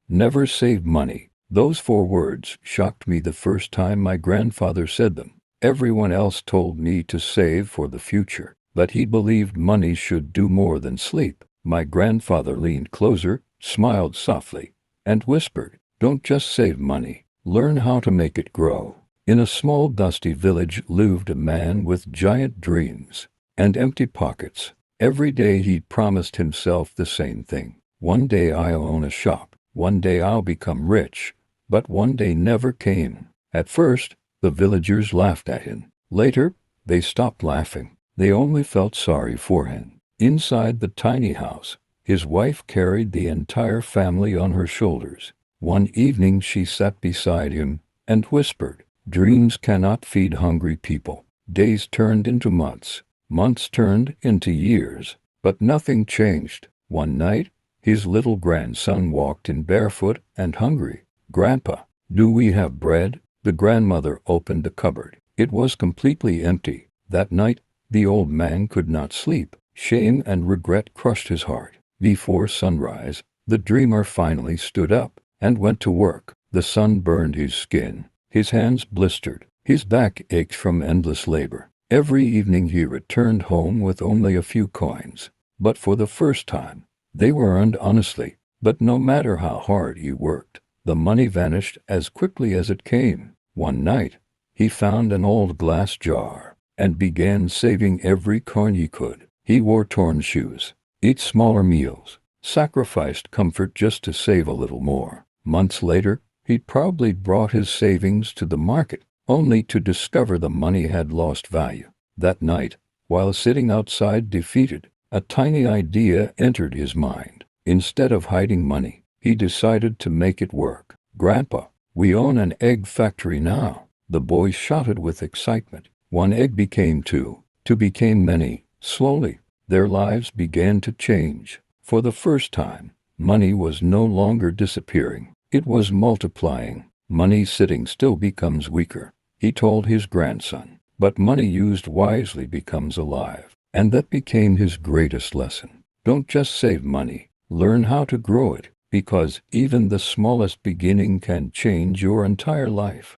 Never save money. Those 4 words shocked me the first time my grandfather said them. Everyone else told me to save for the future, but he believed money should do more than sleep. My grandfather leaned closer, smiled softly, and whispered, "Don't just save money. Learn how to make it grow." In a small dusty village lived a man with giant dreams and empty pockets. Every day he promised himself the same thing. One day I'll own a shop. One day I'll become rich. But one day never came. At first, the villagers laughed at him. Later, they stopped laughing. They only felt sorry for him. Inside the tiny house, his wife carried the entire family on her shoulders. One evening she sat beside him and whispered, "Dreams cannot feed hungry people." Days turned into months. Months turned into years. But nothing changed. One night, his little grandson walked in barefoot and hungry. "Grandpa, do we have bread?" The grandmother opened the cupboard. It was completely empty. That night, the old man could not sleep. Shame and regret crushed his heart. Before sunrise, the dreamer finally stood up and went to work. The sun burned his skin. His hands blistered. His back ached from endless labor. Every evening he returned home with only a few coins. But for the first time, they were earned honestly. But no matter how hard he worked, the money vanished as quickly as it came. One night, he found an old glass jar and began saving every coin he could. He wore torn shoes, ate smaller meals, sacrificed comfort just to save a little more. Months later, he probably brought his savings to the market, only to discover the money had lost value. That night, while sitting outside defeated, a tiny idea entered his mind. Instead of hiding money, he decided to make it work. "Grandpa, we own an egg factory now." The boy shouted with excitement. One egg became two became many. Slowly, their lives began to change. For the first time, money was no longer disappearing. It was multiplying. "Money sitting still becomes weaker," he told his grandson. "But money used wisely becomes alive." And that became his greatest lesson. Don't just save money. Learn how to grow it, because even the smallest beginning can change your entire life.